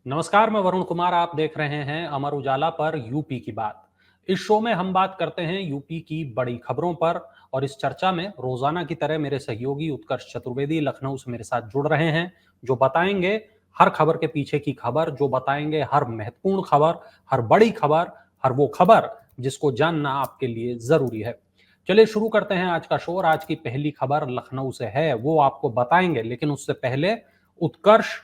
नमस्कार, मैं वरुण कुमार। आप देख रहे हैं अमर उजाला पर यूपी की बात। इस शो में हम बात करते हैं यूपी की बड़ी खबरों पर और इस चर्चा में रोजाना की तरह मेरे सहयोगी उत्कर्ष चतुर्वेदी लखनऊ से मेरे साथ जुड़ रहे हैं, जो बताएंगे हर खबर के पीछे की खबर, जो बताएंगे हर महत्वपूर्ण खबर, हर बड़ी खबर, हर वो खबर जिसको जानना आपके लिए जरूरी है। चलिए शुरू करते हैं आज का शो। और आज की पहली खबर लखनऊ से है, वो आपको बताएंगे, लेकिन उससे पहले उत्कर्ष,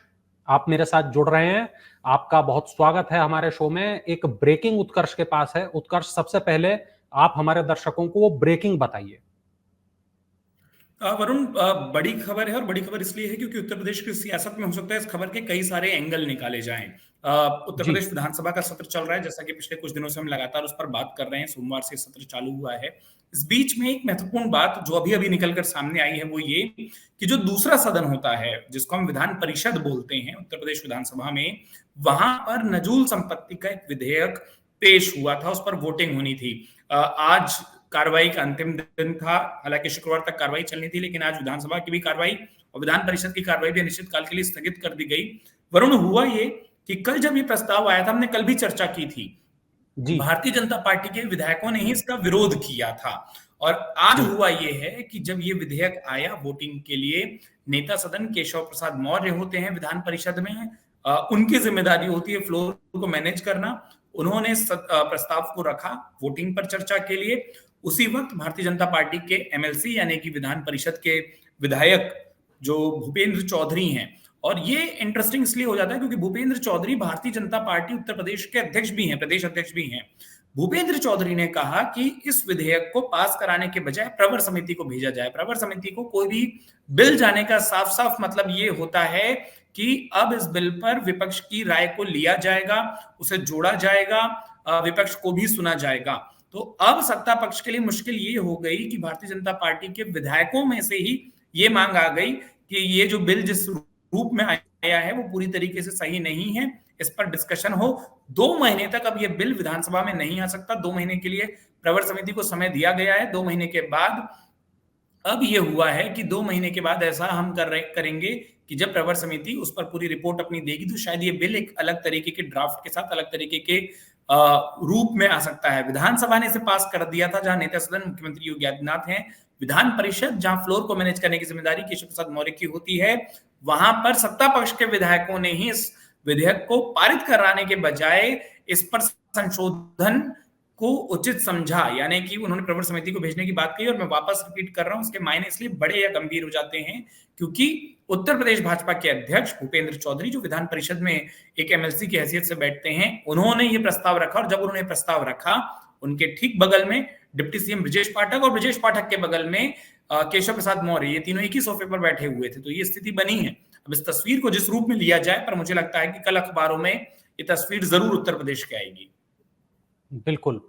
आप मेरे साथ जुड़ रहे हैं। आपका बहुत स्वागत है हमारे शो में। एक ब्रेकिंग उत्कर्ष के पास है। उत्कर्ष, सबसे पहले आप हमारे दर्शकों को वो ब्रेकिंग बताइए। वरुण, बड़ी खबर है और बड़ी खबर इसलिए है क्योंकि उत्तर प्रदेश की सियासत में हो सकता है इस खबर के कई सारे एंगल निकाले जाएं। उत्तर जी। प्रदेश विधानसभा का सत्र चल रहा है, जैसा कि पिछले कुछ दिनों से हम लगातार उस पर बात कर रहे हैं। सोमवार से सत्र चालू हुआ है। इस बीच में एक महत्वपूर्ण बात जो अभी अभी निकलकर सामने आई है वो ये कि जो दूसरा सदन होता है, जिसको हम विधान परिषद बोलते हैं उत्तर प्रदेश विधानसभा में, वहां पर नजूल संपत्ति का एक विधेयक पेश हुआ था, उस पर वोटिंग होनी थी। आज कार्रवाई का अंतिम दिन था। हालांकि शुक्रवार तक कार्रवाई चलनी थी, लेकिन आज विधानसभा की भी कार्रवाई और विधान परिषद की कार्रवाई भी अनिश्चितकाल के लिए स्थगित कर दी गई। वरुण, हुआ ये कि कल जब ये प्रस्ताव आया था, हमने कल भी चर्चा की थी, जी। भारतीय जनता पार्टी के विधायकों ने ही इसका विरोध किया था। और आज जी। हुआ ये है कि जब ये विधेयक आया वोटिंग के लिए, नेता सदन केशव प्रसाद मौर्य होते हैं विधान परिषद में। उनकी जिम्मेदारी होती है फ्लोर को मैनेज करना। उन्होंने प्रस्ताव को रखा वोटिंग पर चर्चा के लिए। उसी वक्त भारतीय जनता पार्टी के एमएलसी यानी कि विधान परिषद के विधायक जो भूपेंद्र चौधरी हैं, और ये इंटरेस्टिंग इसलिए हो जाता है क्योंकि भूपेंद्र चौधरी भारतीय जनता पार्टी उत्तर प्रदेश के अध्यक्ष भी हैं, प्रदेश अध्यक्ष भी हैं। भूपेंद्र चौधरी ने कहा कि इस विधेयक को पास कराने के बजाय प्रवर समिति को भेजा जाए। प्रवर समिति को कोई भी बिल जाने का साफ साफ मतलब ये होता है कि अब इस बिल पर विपक्ष की राय को लिया जाएगा, उसे जोड़ा जाएगा, विपक्ष को भी सुना जाएगा। तो अब सत्ता पक्ष के लिए मुश्किल ये हो गई कि भारतीय जनता पार्टी के विधायकों में से ही ये मांग आ गई कि ये जो बिल जिस रूप में आया है वो पूरी तरीके से सही नहीं है, इस पर डिस्कशन हो। 2 महीने तक अब ये बिल विधानसभा में नहीं आ सकता। 2 महीने के लिए प्रवर समिति को समय दिया गया है। 2 महीने के बाद अब ये हुआ है कि 2 महीने के बाद ऐसा हम करेंगे कि जब प्रवर समिति उस पर पूरी रिपोर्ट अपनी देगी तो शायद ये बिल एक अलग तरीके के ड्राफ्ट के साथ, अलग तरीके के रूप में आ सकता है। विधानसभा ने इसे पास कर दिया था, जहां नेता सदन मुख्यमंत्री योगी आदित्यनाथ हैं। विधान परिषद, जहां फ्लोर को मैनेज करने की जिम्मेदारी केशव प्रसाद मौर्य की होती है, वहां पर सत्ता पक्ष के विधायकों ने ही इस विधेयक को पारित कराने के बजाय इस पर संशोधन को उचित समझा, यानी कि उन्होंने प्रवर समिति को भेजने की बात कही। और मैं वापस रिपीट कर रहा हूं, उसके मायने इसलिए बड़े या गंभीर हो जाते हैं क्योंकि उत्तर प्रदेश भाजपा के अध्यक्ष भूपेंद्र चौधरी, जो विधान परिषद में एक एमएलसी की हैसियत से बैठते हैं, उन्होंने ये प्रस्ताव रखा। और जब उन्होंने प्रस्ताव रखा, उनके ठीक बगल में डिप्टी सीएम ब्रजेश पाठक और ब्रजेश पाठक के बगल में केशव प्रसाद मौर्य, ये तीनों एक ही सोफे पर बैठे हुए थे। तो ये स्थिति बनी है। अब इस तस्वीर को जिस रूप में लिया जाए, पर मुझे लगता है कि कल अखबारों में ये तस्वीर जरूर उत्तर प्रदेश की आएगी। बिल्कुल।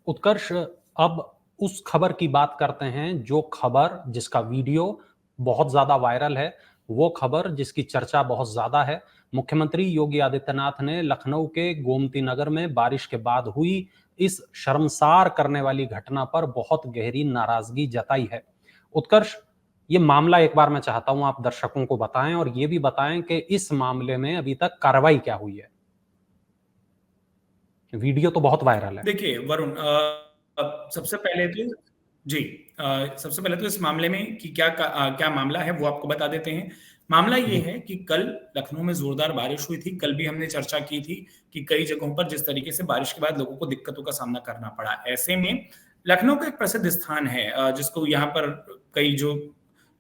उत्कर्ष, अब उस खबर की बात करते हैं जो खबर जिसका वीडियो बहुत ज्यादा वायरल है, वो खबर जिसकी चर्चा बहुत ज्यादा है। मुख्यमंत्री योगी आदित्यनाथ ने लखनऊ के गोमती नगर में बारिश के बाद हुई इस शर्मसार करने वाली घटना पर बहुत गहरी नाराजगी जताई है। उत्कर्ष, ये मामला एक बार मैं चाहता हूं आप दर्शकों को बताएं और ये भी बताएं कि इस मामले में अभी तक कार्रवाई क्या हुई है। वीडियो तो बहुत वायरल है। देखिए वरुण, सबसे पहले तो जी, सबसे पहले तो इस मामले में कि क्या मामला है वो आपको बता देते हैं। मामला ये जी। है कि कल लखनऊ में जोरदार बारिश हुई थी। कल भी हमने चर्चा की थी कि कई जगहों पर जिस तरीके से बारिश के बाद लोगों को दिक्कतों का सामना करना पड़ा। ऐसे में लखनऊ का एक प्रसिद्ध स्थान है, जिसको यहाँ पर कई जो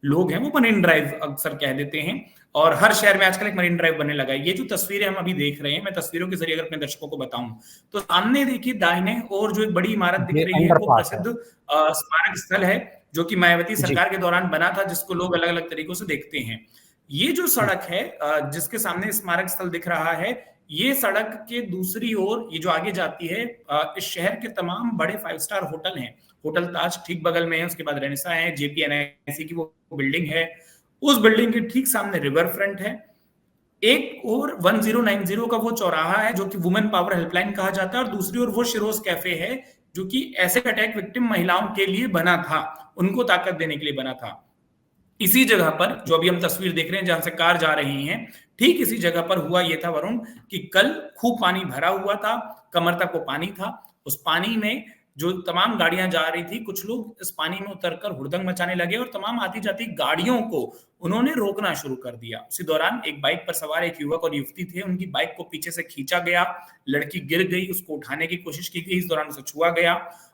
लोग हैं वो मरीन ड्राइव अक्सर कह देते हैं, और हर शहर में आजकल एक मरीन ड्राइव बनने लगा है। ये जो तस्वीरें हम अभी देख रहे हैं, मैं तस्वीरों के जरिए अगर अपने दर्शकों को बताऊं तो सामने देखिए, दाहिने और जो एक बड़ी इमारत दिख ये रही है वो अंडरपास है। प्रसिद्ध स्मारक स्थल है, जो कि मायावती जी। सरकार के दौरान बना था, जिसको लोग अलग अलग तरीकों से देखते हैं। ये जो सड़क है, जिसके सामने स्मारक स्थल दिख रहा है, ये सड़क के दूसरी ओर ये जो आगे जाती है, इस शहर के तमाम बड़े 5 स्टार होटल हैं। होटल ताज ठीक बगल में है, उसके बाद रेनेसा है, जेपीएनआईसी की वो बिल्डिंग है, उस बिल्डिंग के ठीक सामने रिवर फ्रंट है। एक और 1090 का वो चौराहा है जो कि वुमेन पावर हेल्पलाइन कहा जाता है, और दूसरी ओर वो शिरोज कैफे है जो कि एसिड अटैक विक्टिम महिलाओं के लिए बना था, उनको ताकत देने के लिए बना था। इसी जगह पर जो अभी हम तस्वीर देख रहे हैं जहां से कार जा रही है, ठीक इसी जगह पर हुआ ये था वरुण कि कल खूब पानी भरा हुआ था, कमर तक वो पानी था। उस पानी में जो तमाम गाड़ियां जा रही थी, कुछ लोग इस पानी में उतरकर हुड़दंग मचाने लगे और तमाम आती जाती गाड़ियों को उन्होंने रोकना शुरू कर दिया। उसी दौरान एक बाइक पर सवार एक युवक और युवती थे, उनकी बाइक को पीछे से खींचा गया, लड़की गिर गई, उसको उठाने की कोशिश की गई, इस दौरान उसे छुआ गया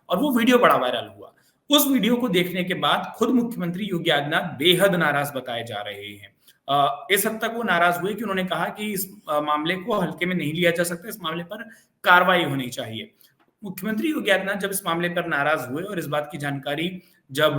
और वो वीडियो बड़ा वायरल हुआ। उस वीडियो को देखने के बाद खुद मुख्यमंत्री योगी आदित्यनाथ बेहद नाराज बताए जा रहे हैं। इस हद तक वो नाराज हुए कि उन्होंने कहा कि इस मामले को हल्के में नहीं लिया जा सकता, इस मामले पर कार्रवाई होनी चाहिए। मुख्यमंत्री योगी आदित्यनाथ जब इस मामले पर नाराज हुए और इस बात की जानकारी जब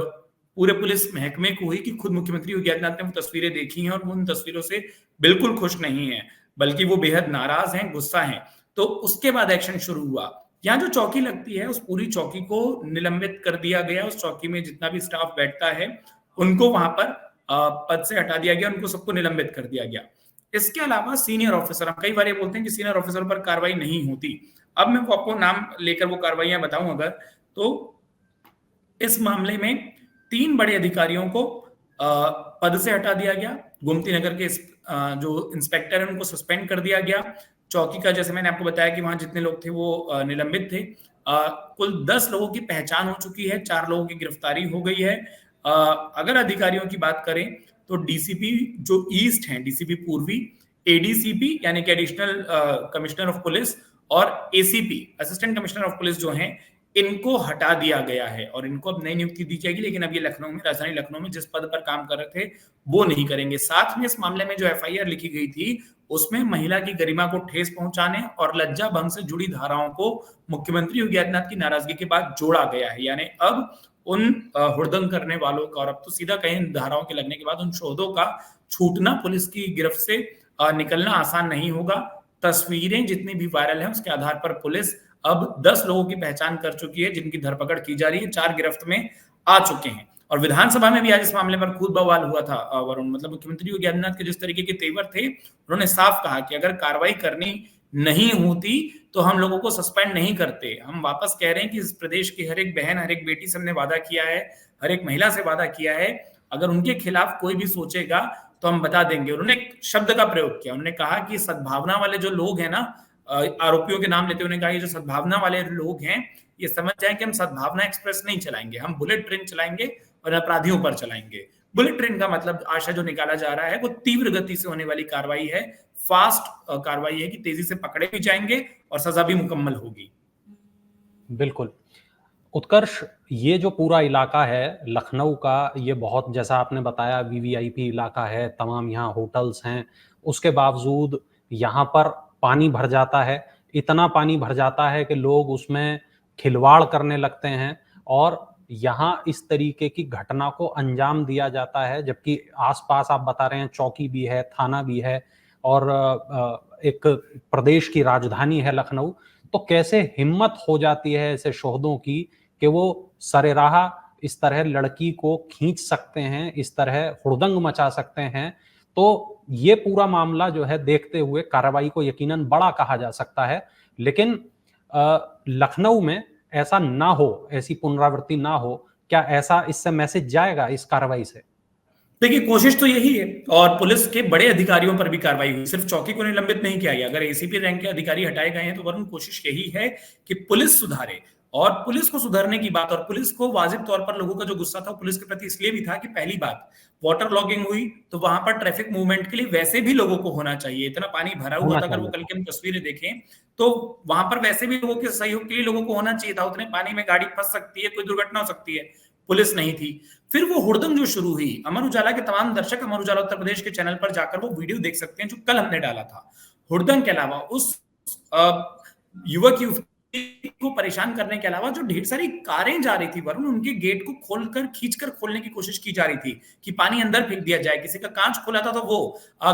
पूरे पुलिस महकमे को हुई कि खुद मुख्यमंत्री योगी आदित्यनाथ ने वो तस्वीरें देखी हैं और वो उन तस्वीरों से बिल्कुल खुश नहीं है, बल्कि वो बेहद नाराज हैं, गुस्सा हैं, तो उसके बाद एक्शन शुरू हुआ। यहाँ जो चौकी लगती है, उस पूरी चौकी को निलंबित कर दिया गया। उस चौकी में जितना भी स्टाफ बैठता है, उनको वहां पर पद से हटा दिया गया, उनको सबको निलंबित कर दिया गया। इसके अलावा सीनियर ऑफिसर, हम कई बार ये बोलते हैं कि सीनियर ऑफिसर पर कार्रवाई नहीं होती। अब मैं वो आपको नाम लेकर वो कार्रवाइयां बताऊं अगर, तो इस मामले में 3 बड़े अधिकारियों को पद से हटा दिया गया। गोमती नगर के जो इंस्पेक्टर है उनको सस्पेंड कर दिया गया। चौकी का, जैसे मैंने आपको बताया कि वहां जितने लोग थे वो निलंबित थे। कुल 10 लोगों की पहचान हो चुकी है, 4 लोगों की गिरफ्तारी हो गई है। अगर अधिकारियों की बात करें तो डीसीपी जो ईस्ट हैं, डीसीपी पूर्वी, एडीसीपी यानी कि एडिशनल कमिश्नर ऑफ पुलिस और ACP assistant commissioner of police जो हैं, इनको हटा दिया गया है और इनको अब नई नियुक्ति दी जाएगी। लेकिन अब ये लखनऊ में, राजधानी लखनऊ में जिस पद पर काम कर रहे थे वो नहीं करेंगे। साथ में इस मामले में जो एफआईआर लिखी गई थी उसमें महिला की गरिमा को ठेस पहुंचाने और लज्जा भंग से जुड़ी धाराओं को मुख्यमंत्री योगी आदित्यनाथ की नाराजगी के बाद जोड़ा गया है। यानी अब उन हुड़दंग करने वालों का, और अब तो सीधा कहीं धाराओं के लगने के बाद उन शोधों का छूटना, पुलिस की गिरफ्त से निकलना आसान नहीं होगा। तस्वीरें जितनी भी वायरल हैं उसके आधार पर पुलिस अब 10 लोगों की पहचान कर चुकी है जिनकी धरपकड़ की जा रही है, 4 गिरफ्त में आ चुके हैं। और विधानसभा में भी आज इस मामले पर खूब बवाल हुआ था वरुण। मतलब मुख्यमंत्री योगी आदित्यनाथ के जिस तरीके के तेवर थे, उन्होंने साफ कहा कि अगर कार्रवाई करनी नहीं होती तो हम लोगों को सस्पेंड नहीं करते। हम वापस कह रहे हैं कि इस प्रदेश की हर एक बहन, हर एक बेटी से हमने वादा किया है, हर एक महिला से वादा किया है, अगर उनके खिलाफ कोई भी सोचेगा तो हम बता देंगे। उन्होंने एक शब्द का प्रयोग किया, उन्होंने कहा कि सद्भावना वाले जो लोग हैं ना, आरोपियों के नाम लेते, उन्होंने कहा ये जो सद्भावना वाले लोग हैं ये समझ जाएं कि हम सद्भावना एक्सप्रेस नहीं चलाएंगे, हम बुलेट ट्रेन चलाएंगे और अपराधियों पर चलाएंगे। बुलेट ट्रेन का मतलब आशा जो निकाला जा रहा है वो तीव्र गति से होने वाली कार्रवाई है, फास्ट कार्रवाई है कि तेजी से पकड़े भी जाएंगे और सजा भी मुकम्मल होगी। बिल्कुल उत्कर्ष, ये जो पूरा इलाका है लखनऊ का, ये बहुत, जैसा आपने बताया, वीवीआईपी इलाका है, तमाम यहाँ होटल्स हैं, उसके बावजूद यहाँ पर पानी भर जाता है। इतना पानी भर जाता है कि लोग उसमें खिलवाड़ करने लगते हैं और यहाँ इस तरीके की घटना को अंजाम दिया जाता है, जबकि आसपास आप बता रहे हैं चौकी भी है, थाना भी है और एक प्रदेश की राजधानी है लखनऊ। तो कैसे हिम्मत हो जाती है ऐसे शोहदों की कि वो सरेराह इस तरह लड़की को खींच सकते हैं, इस तरह हुड़दंग मचा सकते हैं। तो ये पूरा मामला जो है देखते हुए कार्रवाई को यकीनन बड़ा कहा जा सकता है, लेकिन लखनऊ में ऐसा ना हो, ऐसी पुनरावृत्ति ना हो, क्या ऐसा इससे मैसेज जाएगा इस कार्रवाई से? देखिए, कोशिश तो यही है और पुलिस के बड़े अधिकारियों पर भी कार्रवाई हुई, सिर्फ चौकी को निलंबित नहीं किया गया। अगर एसीपी रैंक के अधिकारी हटाए गए हैं तो वरुण कोशिश यही है कि पुलिस सुधारे। और पुलिस को सुधरने की बात, और पुलिस को वाजिब तौर पर लोगों का जो गुस्सा था पुलिस के प्रति इसलिए भी था कि पहली बात वाटर लॉगिंग हुई तो वहां पर ट्रैफिक मूवमेंट के लिए वैसे भी लोगों को होना चाहिए। इतना पानी भरा हुआ था, अगर वो कल की हम तस्वीरें देखें तो वहां पर वैसे भी लोगों के सहयोग के लिए लोगों को होना चाहिए था। उतने पानी में गाड़ी फंस सकती है, कोई दुर्घटना हो सकती है, पुलिस नहीं थी। फिर वो हुड़दंग जो शुरू हुई, अमर उजाला के तमाम दर्शक अमर उजाला उत्तर प्रदेश के चैनल पर जाकर वो वीडियो देख सकते हैं जो कल हमने डाला था। हुड़दंग के अलावा उस युवक युवती को परेशान करने के अलावा जो ढेर सारी कारें जा रही थी वरुण, उनके गेट को खोलकर खींचकर खोलने की कोशिश की जा रही थी कि पानी अंदर फेंक दिया जाए। किसी का कांच खोला था तो वो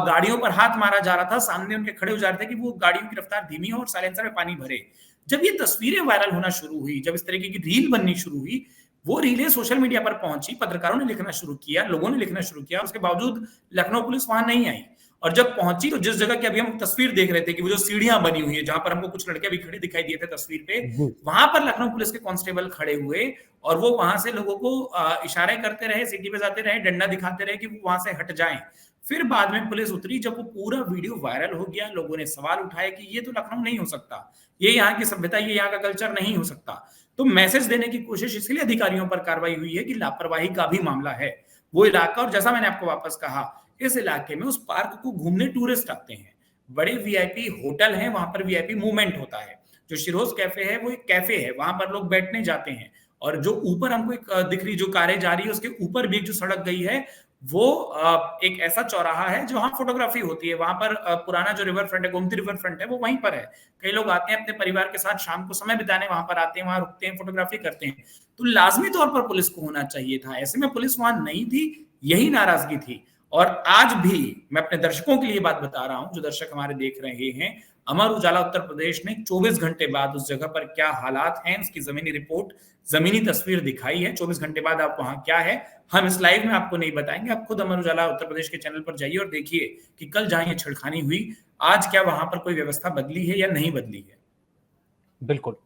गाड़ियों पर हाथ मारा जा रहा था, सामने उनके खड़े हो जा रहे थे कि वो गाड़ियों की रफ्तार धीमी हो और साइलेंसर में पानी भरे। जब ये तस्वीरें वायरल होना शुरू हुई, जब इस तरीके की रील बननी शुरू हुई, वो रीलें सोशल मीडिया पर पहुंची, पत्रकारों ने लिखना शुरू किया, लोगों ने लिखना शुरू किया, उसके बावजूद लखनऊ पुलिस वहां नहीं आई। और जब पहुंची तो जिस जगह की अभी हम तस्वीर देख रहे थे कि वो जो सीढ़ियां बनी हुई है जहां पर हमको कुछ लड़के भी खड़े दिखाई दिए थे तस्वीर पे, जी। वहां पर लखनऊ पुलिस के कांस्टेबल खड़े हुए और वो वहां से लोगों को इशारे करते रहे, सीटी बजाते रहे, डंडा दिखाते रहे कि वो वहां से हट जाएं। फिर बाद में पुलिस उतरी, जब वो पूरा वीडियो वायरल हो गया, लोगों ने सवाल उठाए कि ये तो लखनऊ नहीं हो सकता, ये यहाँ की सभ्यता, ये यहाँ का कल्चर नहीं हो सकता। तो मैसेज देने की कोशिश इसलिए अधिकारियों पर कार्रवाई हुई है कि लापरवाही का भी मामला है वो इलाका। और जैसा मैंने आपको वापस कहा, इस इलाके में उस पार्क को घूमने टूरिस्ट आते हैं, बड़े वीआईपी होटल हैं, वहां पर वीआईपी मूवमेंट होता है। जो शिरोज कैफे है वो एक कैफे है, वहां पर लोग बैठने जाते हैं। और जो ऊपर हमको एक दिख रही जो कारें जा रही है, उसके ऊपर भी एक जो सड़क गई है, वो एक ऐसा चौराहा है जहां फोटोग्राफी होती है। वहां पर पुराना जो रिवर फ्रंट है, गोमती रिवर फ्रंट है, वो वहीं पर है। कई लोग आते हैं अपने परिवार के साथ शाम को समय बिताने, वहां पर आते हैं, वहां रुकते हैं, फोटोग्राफी करते हैं। तो लाजमी तौर पर पुलिस को होना चाहिए था, ऐसे में पुलिस वहां नहीं थी, यही नाराजगी थी। और आज भी मैं अपने दर्शकों के लिए बात बता रहा हूं, जो दर्शक हमारे देख रहे हैं, अमर उजाला उत्तर प्रदेश ने 24 घंटे बाद उस जगह पर क्या हालात हैं उसकी जमीनी रिपोर्ट, जमीनी तस्वीर दिखाई है। 24 घंटे बाद आप वहां क्या है, हम इस लाइव में आपको नहीं बताएंगे। आप खुद अमर उजाला उत्तर प्रदेश के चैनल पर जाइए और देखिए कि कल जहां ये छेड़खानी हुई, आज क्या वहां पर कोई व्यवस्था बदली है या नहीं बदली है। बिल्कुल।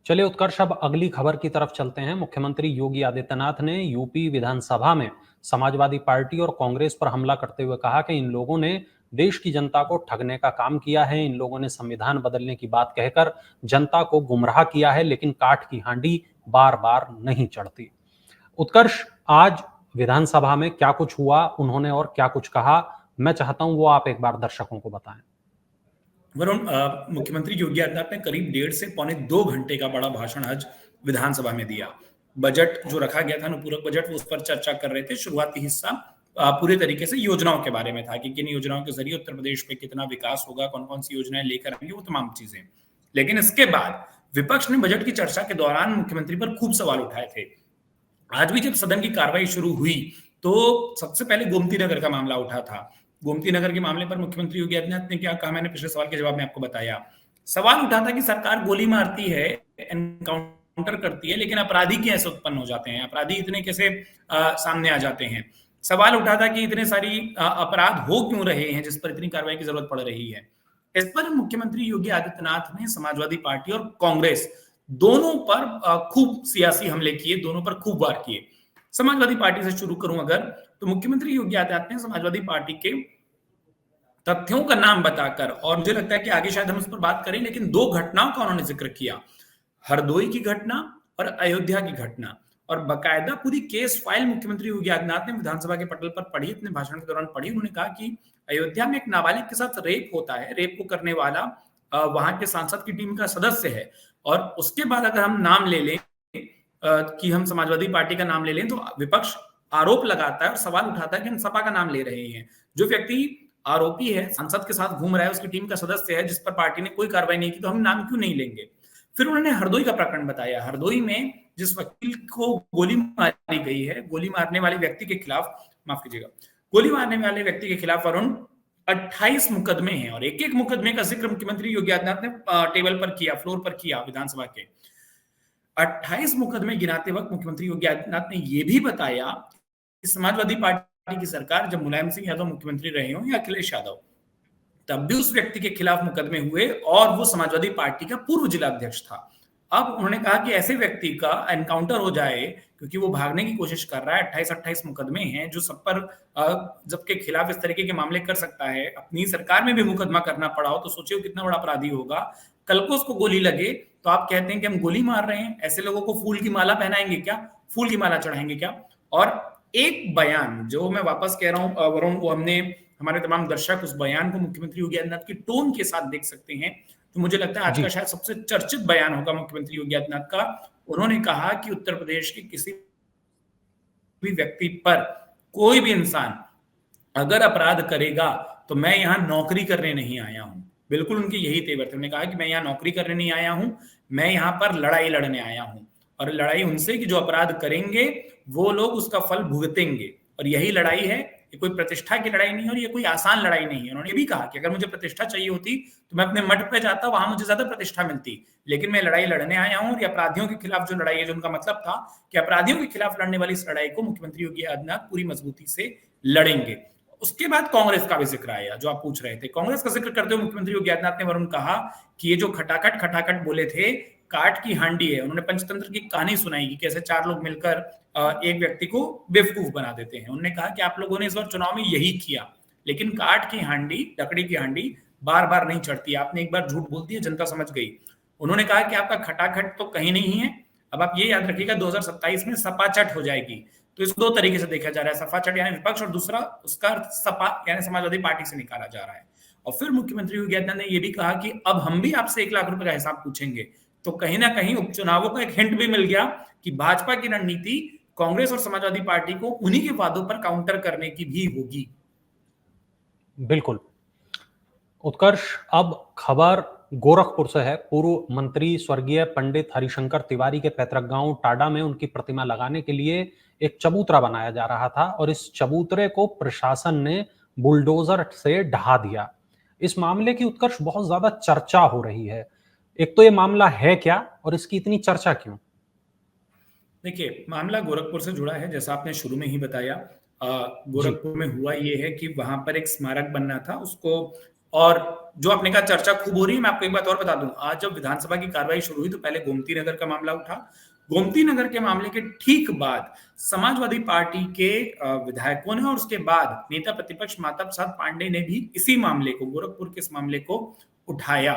चलिए उत्कर्ष, अब अगली खबर की तरफ चलते हैं। मुख्यमंत्री योगी आदित्यनाथ ने यूपी विधानसभा में समाजवादी पार्टी और कांग्रेस पर हमला करते हुए कहा कि इन लोगों ने देश की जनता को ठगने का काम किया है। इन लोगों ने संविधान बदलने की बात कहकर जनता को गुमराह किया है, लेकिन काठ की हांडी बार बार नहीं चढ़ती। उत्कर्ष, आज विधानसभा में क्या कुछ हुआ, उन्होंने और क्या कुछ कहा, मैं चाहता हूं वो आप एक बार दर्शकों को बताएं। वरुण, मुख्यमंत्री योगी आदित्यनाथ ने करीब 1.5 से पौने 2 घंटे का बड़ा भाषण आज विधानसभा में दिया। बजट जो रखा गया था, अनुपूरक बजट, वो उस पर चर्चा कर रहे थे। शुरुआती हिस्सा पूरे तरीके से योजनाओं के बारे में था कि किन योजनाओं के जरिए उत्तर प्रदेश में कितना विकास होगा, कौन कौन सी योजनाएं लेकर आएंगे, वो तमाम चीजें। लेकिन इसके बाद विपक्ष ने बजट की चर्चा के दौरान मुख्यमंत्री पर खूब सवाल उठाए थे। आज भी जब सदन की कार्रवाई शुरू हुई तो सबसे पहले गोमती नगर का मामला उठा था। गोमती नगर के मामले पर मुख्यमंत्री योगी आदित्यनाथ ने क्या कहा, मैंने पिछले सवाल के जवाब में आपको बताया। सवाल उठा था कि सरकार गोली मारती है, एनकाउंटर करती है, लेकिन अपराधी कैसे उत्पन्न हो जाते हैं, अपराधी इतने कैसे सामने आ जाते हैं। सवाल उठा था कि इतने सारी अपराध हो क्यों रहे हैं जिस पर इतनी कार्रवाई की जरूरत पड़ रही है। इस पर मुख्यमंत्री योगी आदित्यनाथ ने समाजवादी पार्टी और कांग्रेस दोनों पर खूब सियासी हमले किए, दोनों पर खूब वार किए। समाजवादी पार्टी से शुरू करूं अगर, तो मुख्यमंत्री योगी आदित्यनाथ ने समाजवादी पार्टी के तथ्यों का नाम बताकर, और मुझे लगता है कि आगे शायद हम उस पर बात करें, लेकिन 2 घटनाओं का उन्होंने जिक्र किया, हरदोई की घटना और अयोध्या की घटना। और बकायदा पूरी केस फाइल मुख्यमंत्री योगी आदित्यनाथ ने विधानसभा के पटल पर पढ़ी, अपने भाषण के दौरान पढ़ी। उन्होंने कहा कि अयोध्या में एक नाबालिग के साथ रेप होता है, रेप को करने वाला वहां के सांसद की टीम का सदस्य है, और उसके बाद अगर हम नाम ले लें कि हम समाजवादी पार्टी का नाम ले लें, तो विपक्ष आरोप लगाता है और सवाल उठाता है कि हम सपा का नाम ले रहे हैं। जो व्यक्ति आरोपी है, सांसद के साथ घूम रहा है, उसकी टीम का सदस्य है, जिस पर पार्टी ने कोई कार्रवाई नहीं की, तो हम नाम क्यों नहीं लेंगे। फिर उन्होंने हरदोई का प्रकरण बताया। हरदोई में जिस वकील को गोली मारी गई है, गोली मारने वाले व्यक्ति के खिलाफ, माफ कीजिएगा, गोली मारने वाले व्यक्ति के खिलाफ वरुण 28 मुकदमे हैं, और एक एक मुकदमे का जिक्र मुख्यमंत्री योगी आदित्यनाथ ने टेबल पर किया, फ्लोर पर किया विधानसभा के। 28 मुकदमे गिनाते वक्त मुख्यमंत्री योगी आदित्यनाथ ने यह भी बताया कि समाजवादी पार्टी की सरकार जब मुलायम सिंह यादव मुख्यमंत्री रहे हों या अखिलेश यादव, तब भी उस व्यक्ति के खिलाफ मुकदमे हुए, और वो समाजवादी पार्टी का पूर्व जिला अध्यक्ष था। अब उन्होंने कहा कि ऐसे व्यक्ति का एनकाउंटर हो जाए क्योंकि वो भागने की कोशिश कर रहा है, 28 मुकदमे हैं जो सब पर, जबकि खिलाफ इस तरीके के मामले कर सकता है, अपनी सरकार में भी मुकदमा करना पड़ा हो, तो सोचिए कितना बड़ा अपराधी होगा। कल को उसको गोली लगे तो आप कहते हैं कि हम गोली मार रहे हैं, ऐसे लोगों को फूल की माला पहनाएंगे क्या, फूल की माला चढ़ाएंगे क्या। और एक बयान जो मैं वापस कह रहा हूं वरुण, वो हमने, हमारे तमाम दर्शक उस बयान को मुख्यमंत्री योगी आदित्यनाथ की टोन के साथ देख सकते हैं, तो मुझे लगता है आज का शायद सबसे चर्चित बयान होगा मुख्यमंत्री योगी आदित्यनाथ का। उन्होंने कहा कि उत्तर प्रदेश के किसी भी व्यक्ति पर, कोई भी इंसान अगर अपराध करेगा तो मैं यहां नौकरी करने नहीं आया हूं। बिल्कुल उनके यही तेवर थे। उन्होंने कहा कि मैं यहां नौकरी करने नहीं आया हूं, मैं यहां पर लड़ाई लड़ने आया हूं, और लड़ाई उनसे कि जो अपराध करेंगे वो लोग उसका फल भुगतेंगे, और यही लड़ाई है। ये कोई प्रतिष्ठा की लड़ाई नहीं है और ये कोई आसान लड़ाई नहीं है। उन्होंने ये भी कहा कि अगर मुझे प्रतिष्ठा चाहिए होती तो मैं अपने मठ पे जाता, वहां मुझे ज्यादा प्रतिष्ठा मिलती, लेकिन मैं लड़ाई लड़ने आया हूं। और ये अपराधियों के खिलाफ जो लड़ाई है, जो उनका मतलब था कि अपराधियों के खिलाफ लड़ने वाली इस लड़ाई को मुख्यमंत्री योगी आदित्यनाथ पूरी मजबूती से लड़ेंगे। उसके बाद कांग्रेस का भी जिक्र आया, जो आप पूछ रहे थे। कांग्रेस का जिक्र करते हुए मुख्यमंत्री योगी आदित्यनाथ ने वरुण कहा कि ये जो खटाखट खटाखट बोले थे, काट की हांडी है। उन्होंने पंचतंत्र की कहानी सुनाई कि कैसे 4 लोग मिलकर एक व्यक्ति को बेवकूफ बना देते हैं। उन्होंने कहा कि आप लोगों ने इस बार चुनाव में यही किया, लेकिन काट की हांडी, लकड़ी की हांडी बार बार नहीं चढ़ती। आपने एक बार झूठ बोल दिया, जनता समझ गई। उन्होंने कहा कि आपका खटाखट तो कहीं नहीं है। अब आप ये याद रखिएगा, 2027 में सपाचट हो जाएगी। तो इसको 2 तरीके से देखा जा रहा है, सपाचट यानी विपक्ष, और दूसरा उसका सपा यानी समाजवादी पार्टी से निकाला जा रहा है। और फिर मुख्यमंत्री योगी आदित्यनाथ ने यह भी कहा कि अब हम भी आपसे 1 लाख रुपए का हिसाब पूछेंगे। तो कहीं ना कहीं उपचुनावों का एक हिंट भी मिल गया कि भाजपा की रणनीति कांग्रेस और समाजवादी पार्टी को उन्हीं के वादों पर काउंटर करने की भी होगी। बिल्कुल। उत्कर्ष, अब खबर गोरखपुर से है। पूर्व मंत्री स्वर्गीय पंडित हरिशंकर तिवारी के पैतृक गांव टाडा में उनकी प्रतिमा लगाने के लिए एक चबूतरा बनाया जा रहा था और इस चबूतरे को प्रशासन ने बुलडोजर से ढहा दिया। इस मामले की उत्कर्ष बहुत ज्यादा चर्चा हो रही है। एक तो ये मामला है क्या और इसकी इतनी चर्चा क्यों? देखिए, मामला गोरखपुर से जुड़ा है, जैसा आपने शुरू में ही बताया। जी। गोरखपुर में हुआ ये है कि वहां पर एक स्मारक बनना था उसको, और जो आपने कहा चर्चा खूब हो रही है, मैं आपको एक बात और बता दूं। आज जब विधानसभा की कार्रवाई शुरू हुई तो पहले गोमती नगर का मामला उठा। गोमती नगर के मामले के ठीक बाद समाजवादी पार्टी के विधायकों ने और उसके बाद नेता प्रतिपक्ष माता प्रसाद पांडे ने भी इसी मामले को, गोरखपुर के इस मामले को उठाया।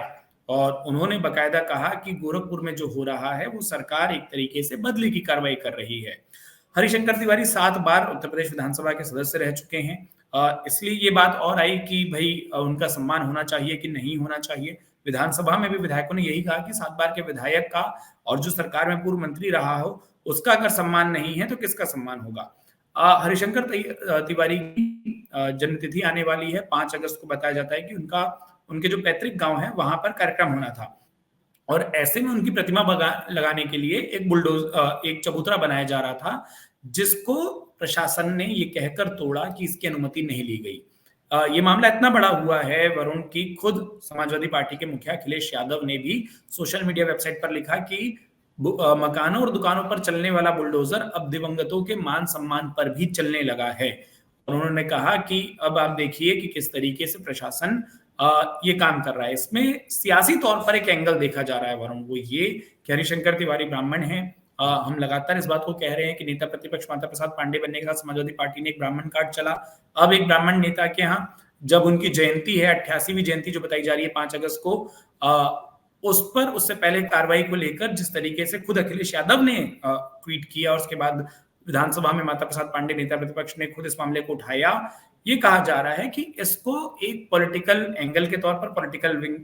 और उन्होंने बकायदा कहा कि गोरखपुर में जो हो रहा है वो सरकार एक तरीके से बदले की कार्रवाई कर रही है। हरिशंकर तिवारी 7 बार उत्तर प्रदेश विधानसभा के सदस्य रह चुके हैं। इसलिए ये बात और आई कि भाई उनका सम्मान होना चाहिए कि नहीं होना चाहिए। विधानसभा में भी विधायकों ने यही कहा कि 7 बार के विधायक का और जो सरकार में पूर्व मंत्री रहा हो उसका अगर सम्मान नहीं है तो किसका सम्मान होगा। हरिशंकर तिवारी की जन्मतिथि आने वाली है, 5 अगस्त को बताया जाता है कि उनके जो पैतृक गांव है वहां पर कार्यक्रम होना था, और ऐसे में उनकी प्रतिमा लगाने के लिए एक चबूतरा बनाया जा रहा था, जिसको प्रशासन ने ये कहकर तोड़ा कि इसकी अनुमति नहीं ली गई। ये मामला इतना बड़ा हुआ है वरुण की खुद समाजवादी पार्टी के मुखिया अखिलेश यादव ने भी सोशल मीडिया वेबसाइट पर लिखा कि मकानों और दुकानों पर चलने वाला बुलडोजर अब दिवंगतों के मान सम्मान पर भी चलने लगा है। और उन्होंने कहा कि अब आप देखिए कि किस तरीके से प्रशासन ये काम कर रहा है। इसमें सियासी तौर पर एक एंगल देखा जा रहा है वरुण, वो ये कि हरिशंकर तिवारी ब्राह्मण हैं। हम लगातार इस बात को कह रहे हैं कि नेता प्रतिपक्ष माता प्रसाद पांडे बनने के साथ समाजवादी पार्टी ने एक ब्राह्मण कार्ड चला। अब एक ब्राह्मण नेता के यहाँ जब उनकी जयंती है, 88वीं जयंती जो बताई जा रही है 5 अगस्त को, उस पर उससे पहले कार्रवाई को लेकर जिस तरीके से खुद अखिलेश यादव ने ट्वीट किया और उसके बाद विधानसभा में माता प्रसाद पांडे नेता प्रतिपक्ष ने खुद इस मामले को उठाया, ये कहा जा रहा है कि इसको एक पॉलिटिकल एंगल के तौर पर, पॉलिटिकल विंग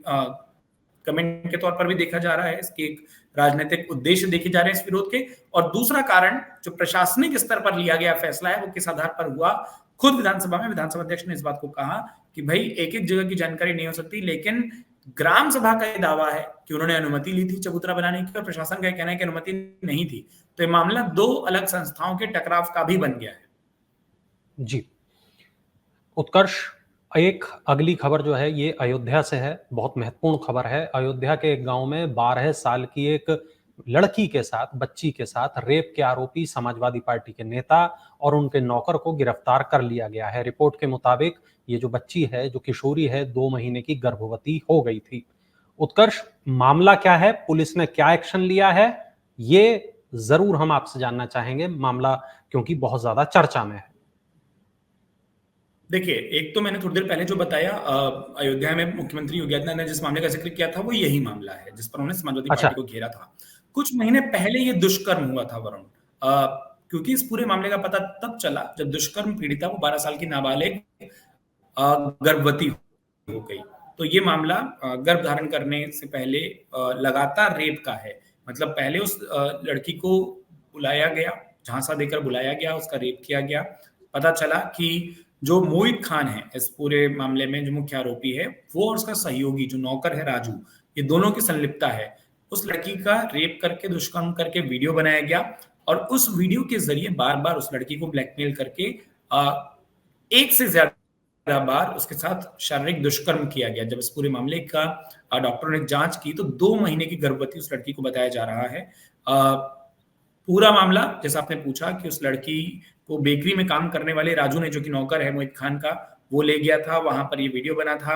कमेंट के तौर पर भी देखा जा रहा है। इसके एक राजनीतिक उद्देश्य देखे जा रहे हैं इस विरोध के। और दूसरा कारण जो प्रशासनिक स्तर पर लिया गया फैसला है वो किस आधार पर हुआ। खुद विधानसभा में विधानसभा अध्यक्ष ने इस बात को कहा कि भाई एक एक जगह की जानकारी नहीं हो सकती, लेकिन ग्राम सभा का यह दावा है कि उन्होंने अनुमति ली थी चबूतरा बनाने की और प्रशासन का कहना है कि अनुमति नहीं थी। तो ये मामला 2 अलग संस्थाओं के टकराव का भी बन गया है। जी उत्कर्ष, एक अगली खबर जो है ये अयोध्या से है। बहुत महत्वपूर्ण खबर है। अयोध्या के एक गांव में 12 साल की एक लड़की के साथ, बच्ची के साथ रेप के आरोपी समाजवादी पार्टी के नेता और उनके नौकर को गिरफ्तार कर लिया गया है। रिपोर्ट के मुताबिक ये जो बच्ची है, जो किशोरी है, 2 महीने की गर्भवती हो गई थी। उत्कर्ष, मामला क्या है, पुलिस ने क्या एक्शन लिया है, ये जरूर हम आपसे जानना चाहेंगे मामला, क्योंकि बहुत ज्यादा चर्चा में है। देखिए, एक तो मैंने थोड़ी देर पहले जो बताया, अयोध्या में मुख्यमंत्री योगी आदित्यनाथ ने जिस मामले का जिक्र किया था वो यही मामला है जिस पर उन्होंने समाजवादी अच्छा। पार्टी को घेरा था। कुछ महीने पहले ये दुष्कर्म हुआ था वरुण, क्योंकि इस पूरे मामले का पता तब चला जब दुष्कर्म पीड़िता वो 12 साल की नाबालिग गर्भवती हो गई। तो ये मामला गर्भ धारण करने से पहले लगातार रेप का है। मतलब पहले उस लड़की को बुलाया गया, झांसा देकर बुलाया गया, उसका रेप किया गया। पता चला कि जो मोहित खान है इस पूरे मामले में जो मुख्य आरोपी है, वो और उसका सहयोगी जो नौकर है राजू, ये दोनों की संलिप्तता है। उस लड़की का रेप करके, दुष्कर्म करके वीडियो बनाया गया और उस वीडियो के जरिए बार बार उस लड़की को ब्लैकमेल करके एक से ज्यादा बार उसके साथ शारीरिक दुष्कर्म किया गया। जब इस पूरे मामले का डॉक्टरों ने जांच की तो 2 महीने की गर्भवती उस लड़की को बताया जा रहा है। पूरा मामला, जैसा आपने पूछा कि उस लड़की को बेकरी में काम करने वाले राजू ने, जो कि नौकर है मोहित खान का, वो ले गया था, वहां पर ये वीडियो बना था।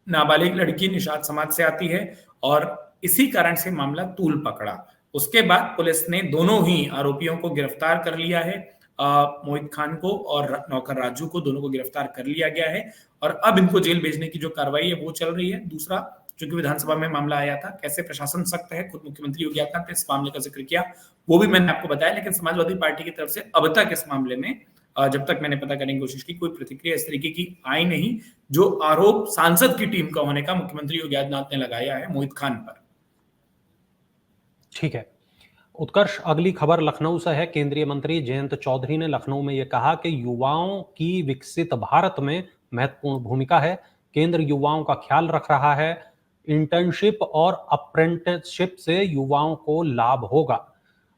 नाबालिग लड़की निषाद समाज से आती है और इसी कारण से मामला तूल पकड़ा। उसके बाद पुलिस ने दोनों ही आरोपियों को गिरफ्तार कर लिया है। मोहित खान को और नौकर राजू को, दोनों को गिरफ्तार कर लिया गया है और अब इनको जेल भेजने की जो कार्रवाई है वो चल रही है। दूसरा, चूंकि विधानसभा में मामला आया था, कैसे प्रशासन सख्त है, खुद मुख्यमंत्री योगी आदित्यनाथ ने इस मामले का जिक्र किया, वो भी मैंने आपको बताया। लेकिन समाजवादी पार्टी की तरफ से अब तक इस मामले में, जब तक मैंने पता करने की कोशिश की, कोई प्रतिक्रिया इस तरीके की आई नहीं जो आरोप सांसद की टीम का होने का मुख्यमंत्री योगी आदित्यनाथ ने लगाया है मोहित खान पर। ठीक है उत्कर्ष, अगली खबर लखनऊ से है। केंद्रीय मंत्री जयंत चौधरी ने लखनऊ में यह कहा कि युवाओं की विकसित भारत में महत्वपूर्ण भूमिका है। केंद्र युवाओं का ख्याल रख रहा है। इंटर्नशिप और अप्रेंटिसशिप से युवाओं को लाभ होगा।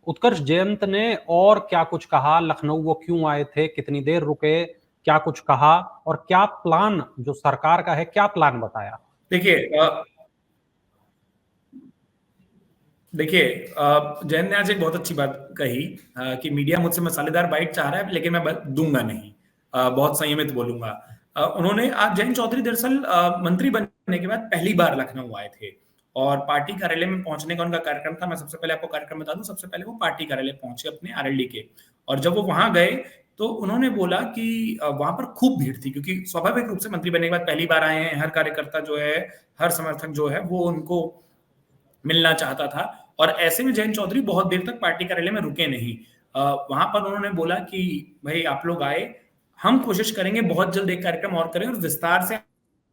उत्कर्ष, जयंत ने और क्या कुछ कहा? लखनऊ वो क्यों आए थे? कितनी देर रुके? क्या कुछ कहा? और क्या प्लान जो सरकार का है, क्या प्लान बताया? देखिए जयंत ने आज एक बहुत अच्छी बात कही कि मीडिया मुझसे मसालेदार बाइट चाह रहा है, लेकिन मैं दूंगा नहीं, बहुत संयमित बोलूंगा। उन्होंने आज, जयंत चौधरी दरअसल मंत्री बनने के बाद पहली बार लखनऊ आए थे और पार्टी कार्यालय में पहुंचने का उनका कार्यक्रम था। मैं सबसे पहले आपको कार्यक्रम बता दूं, सबसे पहले वो पार्टी कार्यालय पहुंचे अपने आरएलडी के, और जब वो वहां गए तो उन्होंने बोला कि वहां पर खूब भीड़ थी, क्योंकि स्वाभाविक रूप से मंत्री बनने के बाद पहली बार आए हैं, हर कार्यकर्ता जो है, हर समर्थक जो है, वो उनको मिलना चाहता था। और ऐसे में जयंत चौधरी बहुत देर तक पार्टी कार्यालय में रुके नहीं। वहां पर उन्होंने बोला कि भाई आप लोग आए, हम कोशिश करेंगे बहुत जल्द एक कार्यक्रम और करें और विस्तार से,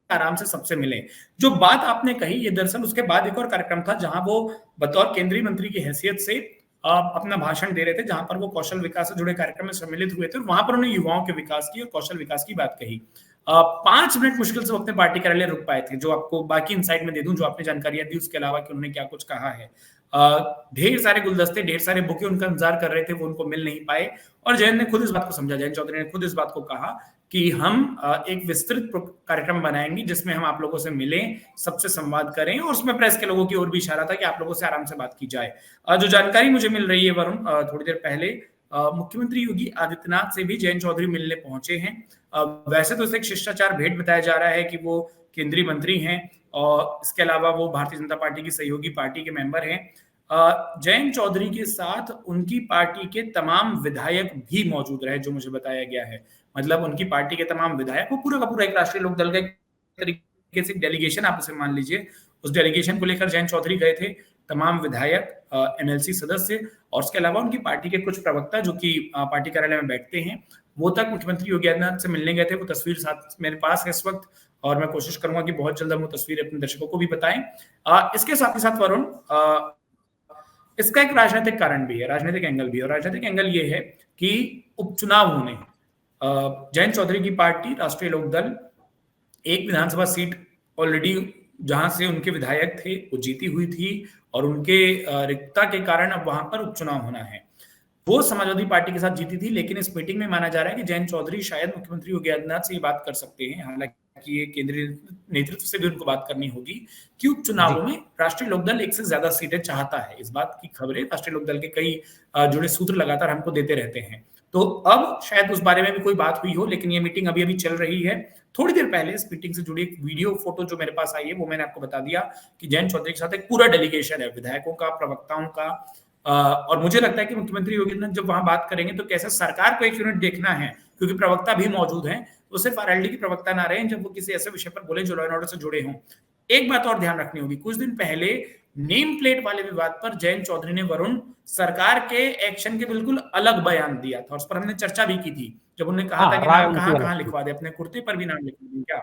आराम से सबसे मिलें। जो बात आपने कही, ये दरअसल उसके बाद एक और कार्यक्रम था जहां वो बतौर केंद्रीय मंत्री की हैसियत से अपना भाषण दे रहे थे, जहां पर वो कौशल विकास से जुड़े कार्यक्रम में सम्मिलित हुए थे और वहां पर उन्होंने युवाओं के विकास की और कौशल विकास की बात कही। 5 मिनट मुश्किल से वो अपने पार्टी कार्यालय रुक पाए थे। जो आपको बाकी इनसाइट में दे दूं, जो आपने जानकारियां दी उसके अलावा कि उन्होंने क्या कुछ कहा है। ढेर सारे गुलदस्ते, ढेर सारे बुके उनका इंतजार कर रहे थे, वो उनको मिल नहीं पाए। और जयंत ने खुद इस बात को समझा, जयंत चौधरी ने खुद इस बात को कहा कि हम एक विस्तृत कार्यक्रम बनाएंगे जिसमें हम आप लोगों से मिलें, सबसे संवाद करें, और उसमें प्रेस के लोगों की ओर भी इशारा था कि आप लोगों से आराम से बात की जाए। जो जानकारी मुझे मिल रही है वरुण, थोड़ी देर पहले मुख्यमंत्री योगी आदित्यनाथ से भी जयंत चौधरी मिलने पहुंचे हैं। वैसे तो इसे एक शिष्टाचार भेंट बताया जा रहा है कि वो केंद्रीय मंत्री हैं और इसके अलावा वो भारतीय जनता पार्टी की सहयोगी पार्टी के मेंबर हैं। जयंत चौधरी के साथ उनकी पार्टी के तमाम विधायक भी मौजूद रहे, जो मुझे बताया गया है। मतलब उनकी पार्टी के तमाम विधायक, वो पूरा का पूरा एक राष्ट्रीय लोकदल का तरीके से डेलीगेशन आप उसे मान लीजिए, उस डेलीगेशन को लेकर जयंत चौधरी गए थे। तमाम विधायक, एमएलसी सदस्य और उसके अलावा उनकी पार्टी के कुछ प्रवक्ता जो कि पार्टी कार्यालय में बैठते हैं, वो तक मुख्यमंत्री योगी आदित्यनाथ से मिलने गए थे। वो तस्वीर साथ मेरे पास है इस वक्त और मैं कोशिश करूंगा कि बहुत जल्द हम वो तस्वीर अपने दर्शकों को भी बताएं। इसके साथ ही साथ वरुण, इसका एक राजनीतिक कारण भी है, राजनीतिक एंगल भी है। और राजनीतिक एंगल ये है कि उपचुनाव होने, जयंत चौधरी की पार्टी राष्ट्रीय लोकदल एक विधानसभा सीट ऑलरेडी जहां से उनके विधायक थे वो जीती हुई थी और उनके रिक्तता के कारण अब वहां पर उपचुनाव होना है। वो समाजवादी पार्टी के साथ जीती थी, लेकिन इस मीटिंग में माना जा रहा है कि जयंत चौधरी शायद मुख्यमंत्री योगी आदित्यनाथ से ये बात कर सकते हैं, हालांकि ये केंद्रीय नेतृत्व से भी उनको बात करनी होगी कि उपचुनावों में राष्ट्रीय लोकदल एक से ज्यादा सीटें चाहता है। इस बात की खबरें राष्ट्रीय लोकदल के कई जुड़े सूत्र लगातार हमको देते रहते हैं। तो अब शायद उस बारे में भी कोई बात हुई हो, लेकिन ये मीटिंग अभी अभी चल रही है। थोड़ी देर पहले इस मीटिंग से जुड़ी एक वीडियो फोटो जो मेरे पास आई है वो मैंने आपको बता दिया कि जयंत चौधरी के साथ एक पूरा डेलीगेशन है, विधायकों का, प्रवक्ताओं का। और मुझे लगता है कि मुख्यमंत्री योगी आदित्यनाथ जब वहां बात करेंगे तो कैसे सरकार को एक यूनिट देखना है, क्योंकि प्रवक्ता भी मौजूद हैं, तो सिर्फ आरएलडी के प्रवक्ता ना रहे जब वो किसी ऐसे विषय पर बोले जो लॉ एंड ऑर्डर से जुड़े हों। एक बात और ध्यान रखनी होगी, कुछ दिन पहले नेम प्लेट वाले विवाद पर जयंत चौधरी ने वरुण सरकार के एक्शन के बिल्कुल अलग बयान दिया था, उस पर हमने चर्चा भी की थी, जब उन्होंने कहा था कि नाम कहां कहां लिखवा दे, अपने कुर्ते पर भी नाम लिखवा दें क्या?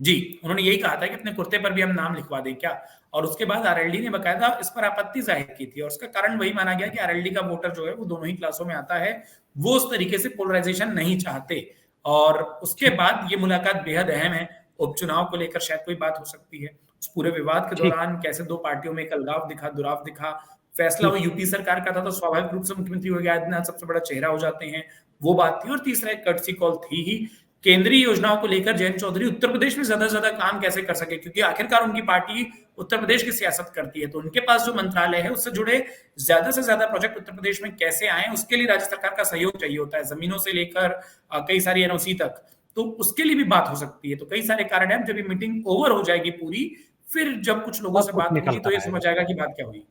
जी, उन्होंने यही कहा था कि अपने कुर्ते पर भी हम नाम लिखवा दें क्या? और उसके बाद आरएलडी ने बकायदा इस पर आपत्ति जाहिर की थी और उसका कारण वही माना गया कि आरएलडी का वोटर जो है वो दोनों ही क्लासों में आता है, वो उस तरीके से पोलराइजेशन नहीं चाहते। और उसके बाद ये मुलाकात बेहद अहम है, उपचुनाव को लेकर शायद कोई बात हो सकती है। उस पूरे विवाद के दौरान कैसे दो पार्टियों में एक अलगाव दिखा, दुराव दिखा, फैसला वो यूपी सरकार का था तो स्वाभाविक रूप से मुख्यमंत्री योगी आदित्यनाथ सबसे बड़ा चेहरा हो जाते हैं, वो बात थी। और तीसरा एक कर्टसी कॉल थी ही केंद्रीय योजनाओं को लेकर जयंत चौधरी उत्तर प्रदेश में ज्यादा से ज्यादा काम कैसे कर सके, क्योंकि आखिरकार उनकी पार्टी उत्तर प्रदेश की सियासत करती है, तो उनके पास जो मंत्रालय है उससे जुड़े ज्यादा से ज्यादा प्रोजेक्ट उत्तर प्रदेश में कैसे आए, उसके लिए राज्य सरकार का सहयोग चाहिए होता है, जमीनों से लेकर कई सारी एनओसी तक, तो उसके लिए भी बात हो सकती है। तो कई सारे कारण है, जब ये मीटिंग ओवर हो जाएगी पूरी, फिर जब कुछ लोगों सब से कुछ बात निकल होगी तो कर ये आएगा। समझ आएगा कि बात क्या हुई।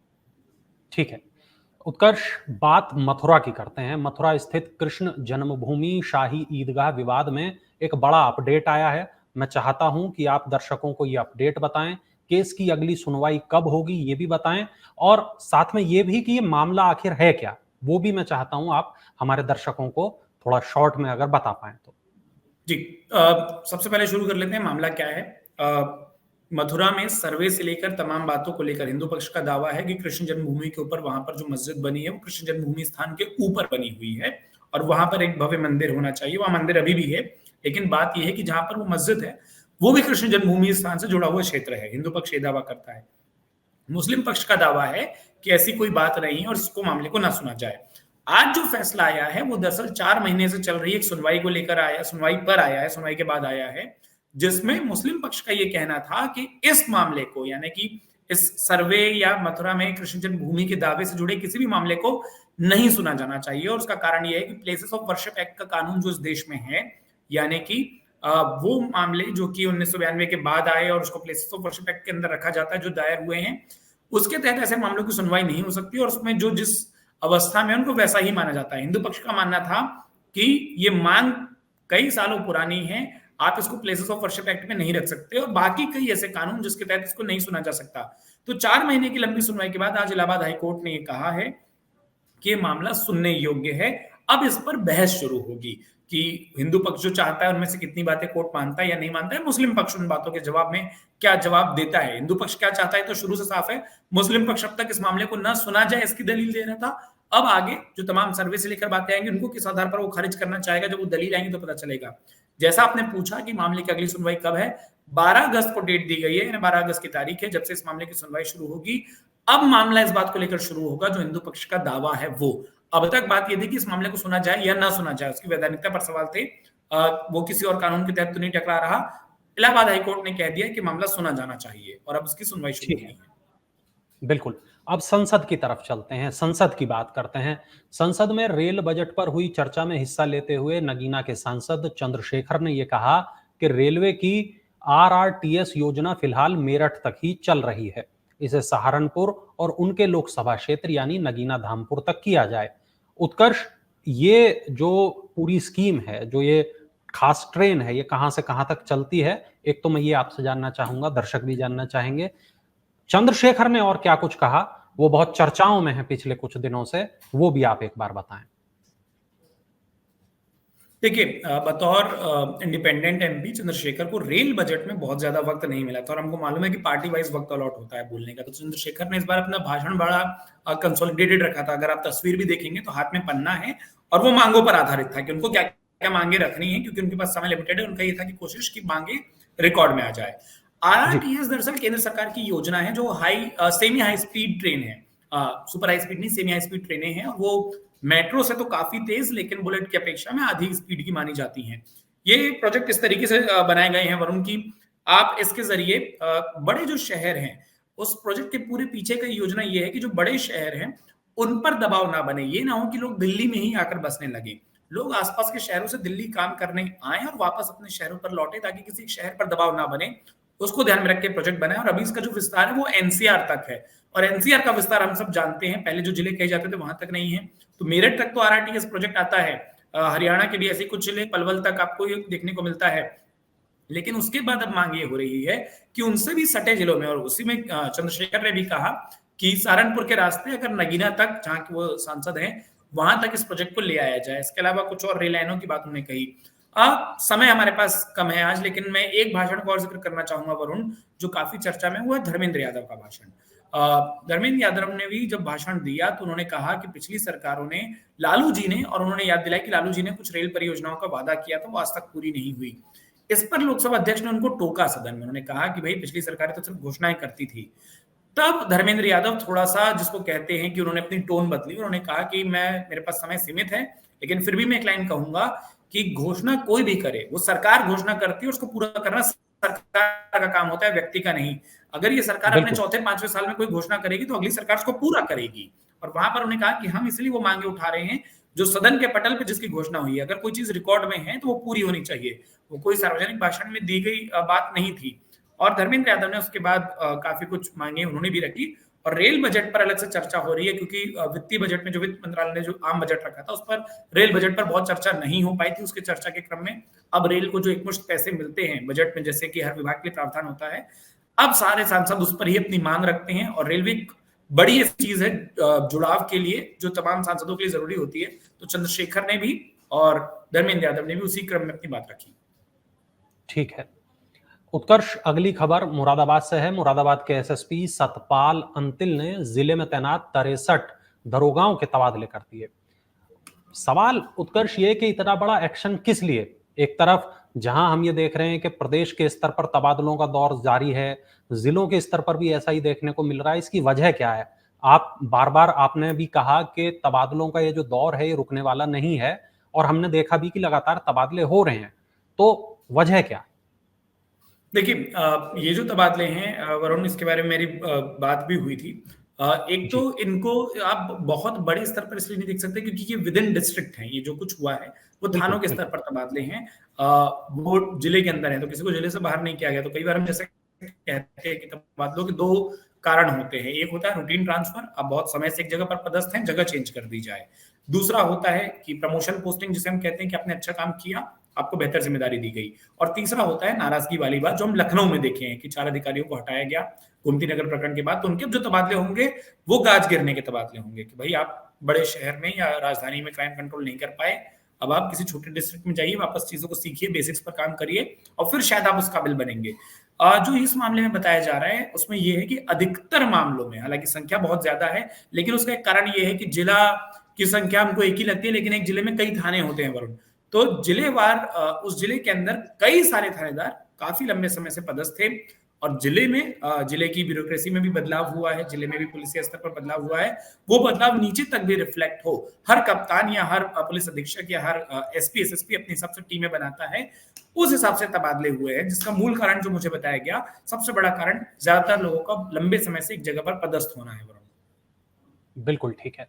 ठीक है। उत्कर्ष, बात मथुरा की करते हैं। मथुरा स्थित कृष्ण जन्मभूमि शाही ईदगाह विवाद में एक बड़ा अपडेट आया है। मैं चाहता हूं कि आप दर्शकों को ये अपडेट बताएं, केस की अगली सुनवाई कब होगी ये भी बताएं, और साथ में ये भी कि ये मामला आखिर है क्या, वो भी मैं चाहता हूं आप हमारे दर्शकों को थोड़ा शॉर्ट में अगर बता पाएं तो। जी, सबसे पहले शुरू कर लेते हैं, मामला क्या है। मथुरा में सर्वे से लेकर तमाम बातों को लेकर हिंदू पक्ष का दावा है कि कृष्ण जन्मभूमि के ऊपर वहां पर जो मस्जिद बनी है वो कृष्ण जन्मभूमि स्थान के ऊपर बनी हुई है, और वहां पर एक भव्य मंदिर होना चाहिए। वहां मंदिर अभी भी है, लेकिन बात यह है कि जहां पर वो मस्जिद है वो भी कृष्ण जन्मभूमि स्थान से जुड़ा हुआ क्षेत्र है। हिंदू पक्ष ये दावा करता है। मुस्लिम पक्ष का दावा है कि ऐसी कोई बात नहीं है और इसको मामले को ना सुना जाए। आज जो फैसला आया है वो दरअसल 4 महीने से चल रही एक सुनवाई को लेकर आया, सुनवाई पर आया है, सुनवाई के बाद आया है, जिसमें मुस्लिम पक्ष का ये कहना था कि इस मामले को, यानी कि इस सर्वे या मथुरा में कृष्ण जन्मभूमि के दावे से जुड़े किसी भी मामले को नहीं सुना जाना चाहिए। और उसका कारण यह है कि प्लेसेस ऑफ वर्शिप एक्ट का कानून जो इस देश में है, यानी कि वो मामले जो कि 1992 के बाद आए और उसको प्लेसेस ऑफ वर्शिप एक्ट के अंदर रखा जाता है, जो दायर हुए हैं, उसके तहत ऐसे मामलों की सुनवाई नहीं हो सकती, और उसमें जो जिस अवस्था में उनको वैसा ही माना जाता है। हिंदू पक्ष का मानना था कि ये मांग कई सालों पुरानी है, आप इसको प्लेसेस ऑफ वर्शिप एक्ट में नहीं रख सकते, और बाकी कई ऐसे कानून जिसके तहत इसको नहीं सुना जा सकता। तो 4 महीने की लंबी सुनवाई के बाद आज इलाहाबाद हाईकोर्ट ने ये कहा है कि ये मामला सुनने योग्य है। अब इस पर बहस शुरू होगी कि हिंदू पक्ष जो चाहता है उनमें से कितनी बातें कोर्ट मानता है या नहीं मानता है, मुस्लिम पक्ष उन बातों के जवाब में क्या जवाब देता है। हिंदू पक्ष क्या चाहता है तो शुरू से साफ है, मुस्लिम पक्ष अब तक इस मामले को न सुना जाए इसकी दलील दे रहा था। अब आगे जो तमाम सर्वे से लेकर बातें आएंगी उनको किस आधार पर वो खारिज करना चाहेगा, जब वो दलील आएंगी तो पता चलेगा। जैसा आपने पूछा कि मामले की अगली सुनवाई कब है, 12 अगस्त को डेट दी गई है, 12 अगस्त की तारीख है जब से इस मामले की सुनवाई शुरू होगी। अब मामला इस बात को लेकर शुरू होगा जो हिंदू पक्ष का दावा है वो। अब तक बात यह थी कि इस मामले को सुना जाए या ना सुना जाए, उसकी वैधानिकता पर सवाल थे। वो किसी और कानून के तहत तो नहीं टकरा रहा। इलाहाबाद हाईकोर्ट ने कह दिया कि मामला सुना जाना चाहिए और अब उसकी सुनवाई शुरू ठीक होनी है, है। बिल्कुल। अब संसद की तरफ चलते हैं, संसद की बात करते हैं। संसद में रेल बजट पर हुई चर्चा में हिस्सा लेते हुए नगीना के सांसद चंद्रशेखर ने यह कहा कि रेलवे की आरआरटीएस योजना फिलहाल मेरठ तक ही चल रही है, इसे सहारनपुर और उनके लोकसभा क्षेत्र यानी नगीना धामपुर तक किया जाए। उत्कर्ष, ये जो पूरी स्कीम है, जो ये खास ट्रेन है, ये कहां से कहां तक चलती है, एक तो मैं ये आपसे जानना चाहूंगा, दर्शक भी जानना चाहेंगे। चंद्रशेखर ने और क्या कुछ कहा, वो बहुत चर्चाओं में है पिछले कुछ दिनों से, वो भी आप एक बार बताएं। देखिए, बतौर इंडिपेंडेंट एमपी चंद्रशेखर को रेल बजट में बहुत ज्यादा वक्त नहीं मिला था, और हमको मालूम है कि पार्टी वाइज वक्त अलॉट होता है बोलने का। तो चंद्रशेखर ने इस बार अपना भाषण बड़ा कंसोलिडेटेड रखा था। अगर आप तस्वीर भी देखेंगे तो हाथ में पन्ना है, और वो मांगों पर आधारित था कि उनको क्या क्या मांगे रखनी है, क्योंकि उनके पास समय लिमिटेड है। उनका ये था कि कोशिश की मांगे रिकॉर्ड में आ जाए। जी। आरआरटीएस दरअसल केंद्र सरकार की योजना है जो सेमी हाई स्पीड ट्रेन है। सुपर हाई स्पीड नहीं, सेमी हाई स्पीड ट्रेनें हैं, और वो मेट्रो से तो काफी तेज, लेकिन बुलेट की अपेक्षा में आधी स्पीड की मानी जाती हैं। ये प्रोजेक्ट इस तरीके से बनाए गए हैं वरुण की, आप इसके जरिए बड़े जो शहर हैं, उस प्रोजेक्ट के पूरे पीछे का योजना ये है कि जो बड़े शहर हैं उन पर दबाव ना बने। ये ना हो कि लोग दिल्ली में ही आकर बसने लगे, लोग आसपास के शहरों से दिल्ली काम करने आए और वापस अपने शहरों पर लौटे, ताकि किसी शहर पर दबाव ना बने। उसको ध्यान में रख के प्रोजेक्ट बना है। और अभी इसका जो विस्तार है वो एनसीआर तक है, और एनसीआर का विस्तार हम सब जानते हैं, पहले जो जिले कहे जाते थे वहां तक नहीं है। तो मेरठ तक तो आरआरटीएस प्रोजेक्ट आता है, हरियाणा के भी ऐसे कुछ जिले, पलवल तक आपको ये देखने को मिलता है। लेकिन उसके बाद अब मांग ये हो रही है कि उनसे भी सटे जिलों में, और उसी में चंद्रशेखर ने भी कहा कि सहारनपुर के रास्ते अगर नगीना तक, जहां के वो सांसद हैं, वहां तक इस प्रोजेक्ट को ले आया जाए। इसके अलावा कुछ और रेल लाइनों की बात उन्होंने कही। समय हमारे पास कम है आज, लेकिन मैं एक भाषण का और जिक्र करना चाहूंगा वरुण, जो काफी चर्चा में हुआ, धर्मेंद्र यादव का भाषण। धर्मेंद्र यादव ने भी जब भाषण दिया तो उन्होंने कहा कि पिछली सरकारों ने, लालू जी ने, और उन्होंने याद दिलाया कि लालू जी ने कुछ रेल परियोजनाओं का वादा किया था, वो आज तक पूरी नहीं हुई। इस पर लोकसभा अध्यक्ष ने उनको टोका सदन में। उन्होंने कहा कि भाई पिछली सरकारें तो सिर्फ घोषणाएं करती थी। तब धर्मेंद्र यादव थोड़ा सा, जिसको कहते हैं कि उन्होंने अपनी टोन बदली, उन्होंने कहा कि मैं, मेरे पास समय सीमित है, लेकिन फिर भी मैं एक लाइन कहूंगा कि घोषणा कोई भी करे, वो सरकार घोषणा करती है, उसको पूरा करना सरकार का काम होता है, व्यक्ति का नहीं। अगर ये सरकार अपने बिल्कुल। चौथे पांचवें साल में कोई घोषणा करेगी तो अगली सरकार उसको पूरा करेगी। और वहां पर उन्होंने कहा कि हम इसलिए वो मांगे उठा रहे हैं जो सदन के पटल पे जिसकी घोषणा हुई है। अगर कोई चीज रिकॉर्ड में है तो वो पूरी होनी चाहिए, वो कोई सार्वजनिक भाषण में दी गई बात नहीं थी। और धर्मेंद्र यादव ने उसके बाद काफी कुछ मांगे उन्होंने भी रखी। और रेल बजट पर अलग से चर्चा हो रही है, क्योंकि वित्तीय बजट में जो वित्त मंत्रालय ने जो आम बजट रखा था उस पर रेल बजट पर बहुत चर्चा नहीं हो पाई थी। उसके चर्चा के क्रम में अब रेल को जो एकमुश्त पैसे मिलते हैं बजट में, जैसे कि हर विभाग के लिए प्रावधान होता है, अब सारे सांसद उस पर ही अपनी मांग रखते हैं। और रेलवे एक बड़ी चीज है जुड़ाव के लिए, जो तमाम सांसदों के लिए जरूरी होती है। तो चंद्रशेखर ने भी और धर्मेंद्र यादव ने भी उसी क्रम में अपनी बात रखी। ठीक है उत्कर्ष, अगली खबर मुरादाबाद से है। मुरादाबाद के एसएसपी सतपाल अंतिल ने जिले में तैनात 63 दरोगाओं के तबादले कर दिए। सवाल उत्कर्ष ये कि इतना बड़ा एक्शन किस लिए? एक तरफ जहां हम ये देख रहे हैं कि प्रदेश के स्तर पर तबादलों का दौर जारी है, जिलों के स्तर पर भी ऐसा ही देखने को मिल रहा है। इसकी वजह क्या है? आप बार बार आपने भी कहा कि तबादलों का ये जो दौर है ये रुकने वाला नहीं है, और हमने देखा भी कि लगातार तबादले हो रहे हैं, तो वजह क्या? देखिए ये जो तबादले हैं वरुण, इसके बारे में मेरी बात भी हुई थी। एक तो जी। इनको आप बहुत बड़े स्तर पर इसलिए नहीं देख सकते क्योंकि ये विद इन डिस्ट्रिक्ट है। ये जो कुछ हुआ है वो थानों बिल्कुल के स्तर बिल्कुल। पर तबादले हैं। वो जिले के अंदर है, तो किसी को जिले से बाहर नहीं किया गया। तो कई बार हम जैसे कहते हैं कि तबादलों के दो कारण होते हैं। एक होता है रूटीन ट्रांसफर, अब बहुत समय से एक जगह पर पदस्थ हैं, जगह चेंज कर दी जाए। दूसरा होता है कि प्रमोशन पोस्टिंग, जिसे हम कहते हैं कि आपने अच्छा काम किया, आपको बेहतर जिम्मेदारी दी गई। और तीसरा होता है नाराजगी वाली बात, जो हम लखनऊ में देखे हैं कि 4 अधिकारियों को हटाया गया गोमती नगर प्रकरण के बाद। तो उनके जो तबादले होंगे वो गाज गिरने के तबादले होंगे कि भाई आप बड़े शहर में या राजधानी में क्राइम कंट्रोल नहीं कर पाए, अब आप किसी छोटे डिस्ट्रिक्ट में जाइए, वापस चीजों को सीखिए, बेसिक्स पर काम करिए और फिर शायद आप उस काबिल बनेंगे। जो इस मामले में बताया जा रहा है उसमें यह है कि अधिकतर मामलों में, हालांकि संख्या बहुत ज्यादा है, लेकिन उसका एक कारण यह है कि जिला की संख्या हमको एक ही लगती है, लेकिन एक जिले में कई थाने होते हैं वरुण। तो जिलेवार उस जिले के अंदर कई सारे थानेदार काफी लंबे समय से पदस्थ थे। और जिले में जिले की ब्यूरोक्रेसी में भी बदलाव हुआ है, जिले में भी पुलिस स्तर पर बदलाव हुआ है। वो बदलाव नीचे तक भी रिफ्लेक्ट हो, हर कप्तान या हर पुलिस अधीक्षक या हर एसपी एसएसपी अपने हिसाब से टीमें बनाता है, उस हिसाब से तबादले हुए हैं। जिसका मूल कारण जो मुझे बताया गया, सबसे बड़ा कारण ज्यादातर लोगों का लंबे समय से एक जगह पर पदस्थ होना है। बिल्कुल ठीक है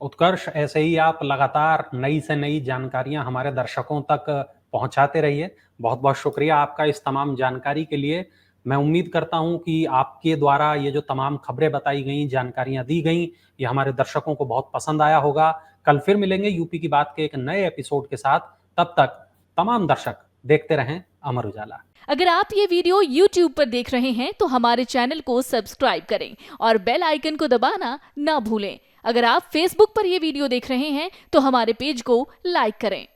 उत्कर्ष, ऐसे ही आप लगातार नई से नई जानकारियां हमारे दर्शकों तक पहुंचाते रहिए। बहुत बहुत शुक्रिया आपका इस तमाम जानकारी के लिए। मैं उम्मीद करता हूं कि आपके द्वारा ये जो तमाम खबरें बताई गई, जानकारियां दी गई, ये हमारे दर्शकों को बहुत पसंद आया होगा। कल फिर मिलेंगे यूपी की बात के एक नए एपिसोड के साथ। तब तक तमाम दर्शक देखते रहें अमर उजाला। अगर आप ये वीडियो YouTube पर देख रहे हैं तो हमारे चैनल को सब्सक्राइब करें और बेल आइकन को दबाना ना भूलें। अगर आप Facebook पर ये वीडियो देख रहे हैं तो हमारे पेज को लाइक करें।